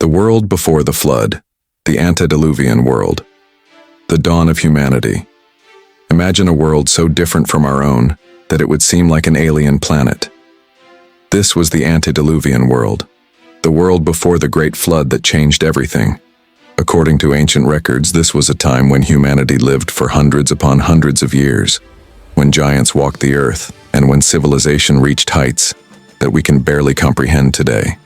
The world before the flood, the antediluvian world, the dawn of humanity. Imagine a world so different from our own that it would seem like an alien planet. This was the antediluvian world, the world before the great flood that changed everything. According to ancient records, this was a time when humanity lived for hundreds upon hundreds of years, when giants walked the earth, and when civilization reached heights that we can barely comprehend today.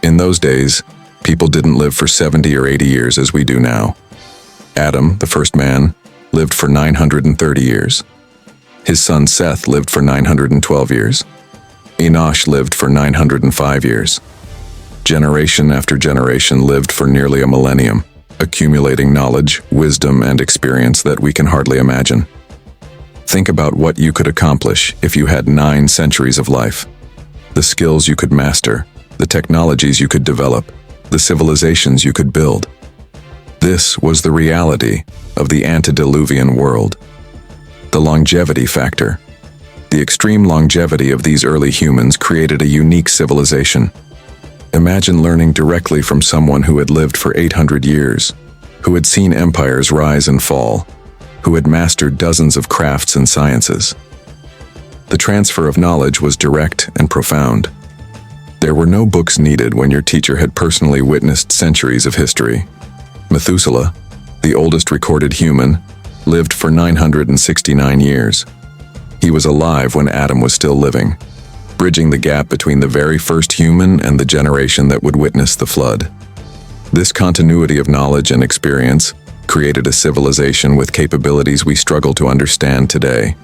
In those days, people didn't live for 70 or 80 years as we do now. Adam, the first man, lived for 930 years. His son Seth lived for 912 years. Enosh lived for 905 years. Generation after generation lived for nearly a millennium, accumulating knowledge, wisdom, and experience that we can hardly imagine. Think about what you could accomplish if you had 9 centuries of life. The skills you could master, the technologies you could develop, the civilizations you could build. This was the reality of the antediluvian world. The longevity factor. The extreme longevity of these early humans created a unique civilization. Imagine learning directly from someone who had lived for 800 years, who had seen empires rise and fall, who had mastered dozens of crafts and sciences. The transfer of knowledge was direct and profound. There were no books needed when your teacher had personally witnessed centuries of history. Methuselah, the oldest recorded human, lived for 969 years. He was alive when Adam was still living, bridging the gap between the very first human and the generation that would witness the flood. This continuity of knowledge and experience created a civilization with capabilities we struggle to understand today.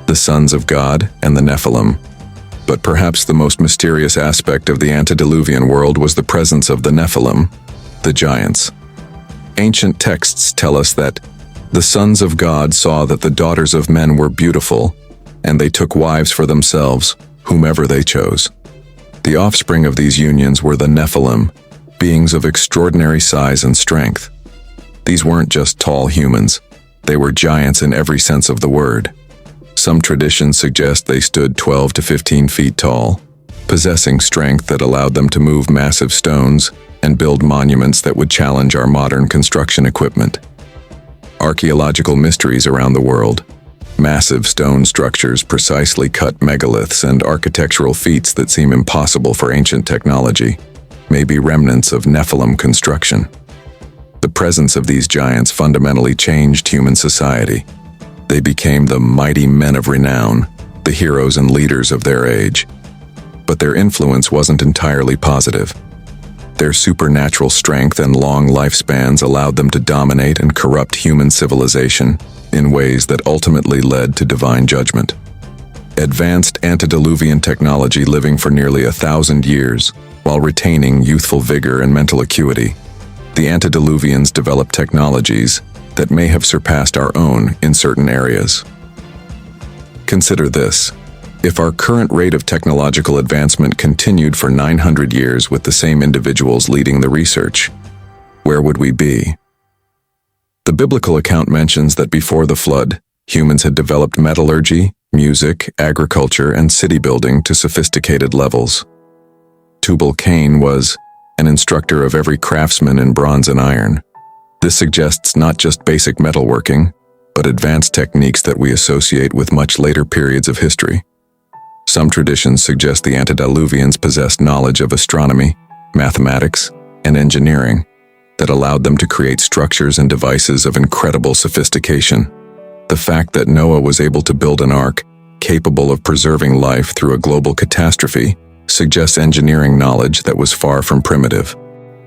The sons of God and the Nephilim. But perhaps the most mysterious aspect of the antediluvian world was the presence of the Nephilim, the giants. Ancient texts tell us that the sons of God saw that the daughters of men were beautiful, and they took wives for themselves, whomever they chose. The offspring of these unions were the Nephilim, beings of extraordinary size and strength. These weren't just tall humans, they were giants in every sense of the word. Some traditions suggest they stood 12 to 15 feet tall, possessing strength that allowed them to move massive stones and build monuments that would challenge our modern construction equipment. Archaeological mysteries around the world, massive stone structures, precisely cut megaliths, and architectural feats that seem impossible for ancient technology, may be remnants of Nephilim construction. The presence of these giants fundamentally changed human society. They became the mighty men of renown, the heroes and leaders of their age. But their influence wasn't entirely positive. Their supernatural strength and long lifespans allowed them to dominate and corrupt human civilization in ways that ultimately led to divine judgment. Advanced antediluvian technology living for nearly 1,000 years while retaining youthful vigor and mental acuity, the antediluvians developed technologies that may have surpassed our own in certain areas. Consider this. If our current rate of technological advancement continued for 900 years with the same individuals leading the research, where would we be? The biblical account mentions that before the flood, humans had developed metallurgy, music, agriculture, and city building to sophisticated levels. Tubal-Cain was an instructor of every craftsman in bronze and iron. This suggests not just basic metalworking, but advanced techniques that we associate with much later periods of history. Some traditions suggest the antediluvians possessed knowledge of astronomy, mathematics, and engineering that allowed them to create structures and devices of incredible sophistication. The fact that Noah was able to build an ark capable of preserving life through a global catastrophe suggests engineering knowledge that was far from primitive.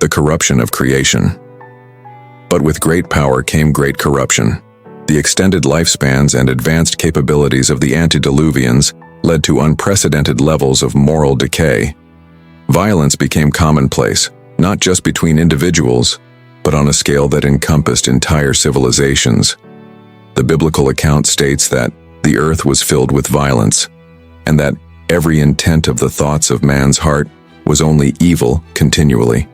The corruption of creation. But with great power came great corruption. The extended lifespans and advanced capabilities of the antediluvians led to unprecedented levels of moral decay. Violence became commonplace, not just between individuals, but on a scale that encompassed entire civilizations. The biblical account states that the earth was filled with violence, and that every intent of the thoughts of man's heart was only evil continually.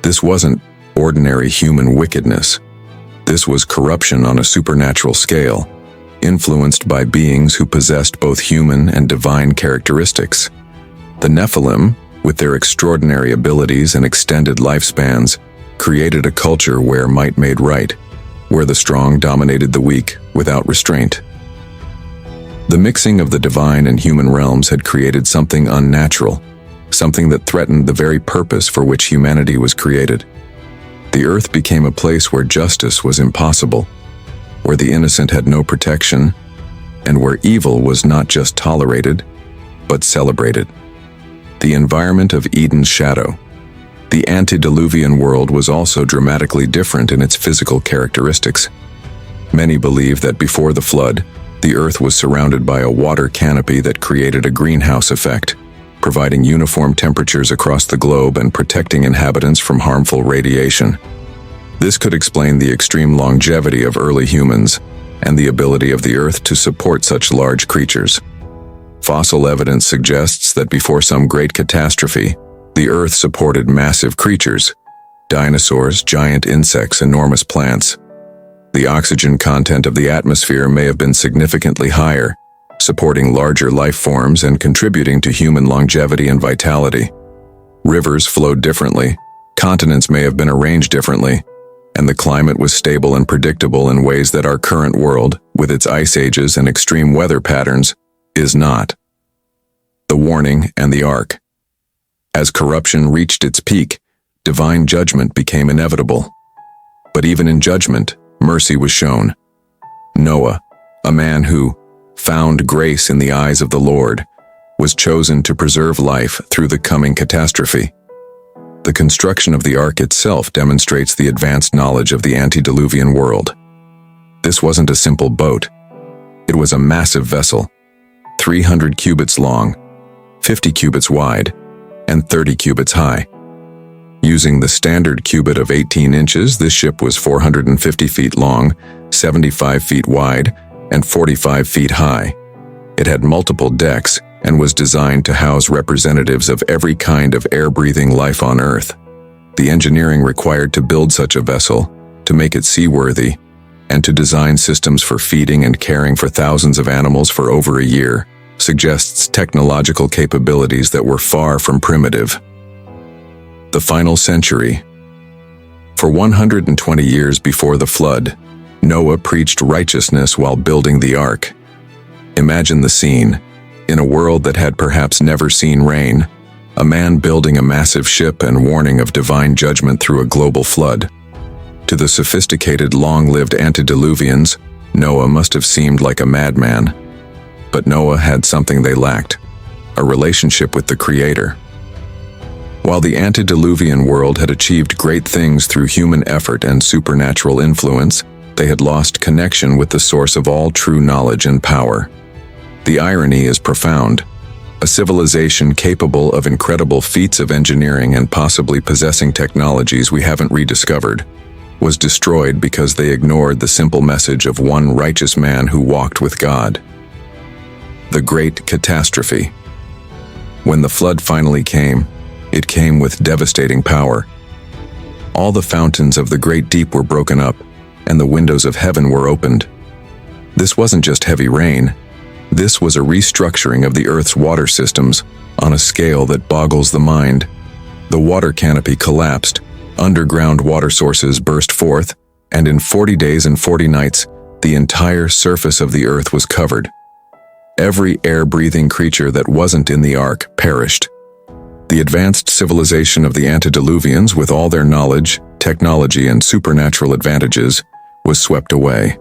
This wasn't ordinary human wickedness. This was corruption on a supernatural scale, influenced by beings who possessed both human and divine characteristics. The Nephilim, with their extraordinary abilities and extended lifespans, created a culture where might made right, where the strong dominated the weak without restraint. The mixing of the divine and human realms had created something unnatural, something that threatened the very purpose for which humanity was created. The earth became a place where justice was impossible, where the innocent had no protection, and where evil was not just tolerated, but celebrated. The environment of Eden's shadow. The antediluvian world was also dramatically different in its physical characteristics. Many believe that before the flood, the earth was surrounded by a water canopy that created a greenhouse effect, providing uniform temperatures across the globe and protecting inhabitants from harmful radiation. This could explain the extreme longevity of early humans and the ability of the earth to support such large creatures. Fossil evidence suggests that before some great catastrophe, the earth supported massive creatures: dinosaurs, giant insects, enormous plants. The oxygen content of the atmosphere may have been significantly higher, supporting larger life forms and contributing to human longevity and vitality. Rivers flowed differently, continents may have been arranged differently, and the climate was stable and predictable in ways that our current world, with its ice ages and extreme weather patterns, is not. The warning and the ark. As corruption reached its peak, divine judgment became inevitable. But even in judgment, mercy was shown. Noah, a man who found grace in the eyes of the Lord, was chosen to preserve life through the coming catastrophe. The construction of the ark itself demonstrates the advanced knowledge of the antediluvian world. This wasn't a simple boat. It was a massive vessel, 300 cubits long, 50 cubits wide, and 30 cubits high. Using the standard cubit of 18 inches, this ship was 450 feet long, 75 feet wide, and 45 feet high. It had multiple decks and was designed to house representatives of every kind of air-breathing life on Earth. The engineering required to build such a vessel, to make it seaworthy, and to design systems for feeding and caring for thousands of animals for over a year, suggests technological capabilities that were far from primitive. The final century. For 120 years before the flood, Noah preached righteousness while building the ark. Imagine the scene. In a world that had perhaps never seen rain, a man building a massive ship and warning of divine judgment through a global flood. To the sophisticated, long-lived antediluvians, Noah must have seemed like a madman. But Noah had something they lacked: a relationship with the Creator. While the antediluvian world had achieved great things through human effort and supernatural influence, they had lost connection with the source of all true knowledge and power. The irony is profound. A civilization capable of incredible feats of engineering and possibly possessing technologies we haven't rediscovered was destroyed because they ignored the simple message of one righteous man who walked with God. The Great Catastrophe. When the flood finally came, it came with devastating power. All the fountains of the great deep were broken up, and the windows of heaven were opened. This wasn't just heavy rain. This was a restructuring of the Earth's water systems on a scale that boggles the mind. The water canopy collapsed, underground water sources burst forth, and in 40 days and 40 nights, the entire surface of the Earth was covered. Every air-breathing creature that wasn't in the ark perished. The advanced civilization of the antediluvians, with all their knowledge, technology, and supernatural advantages, was swept away.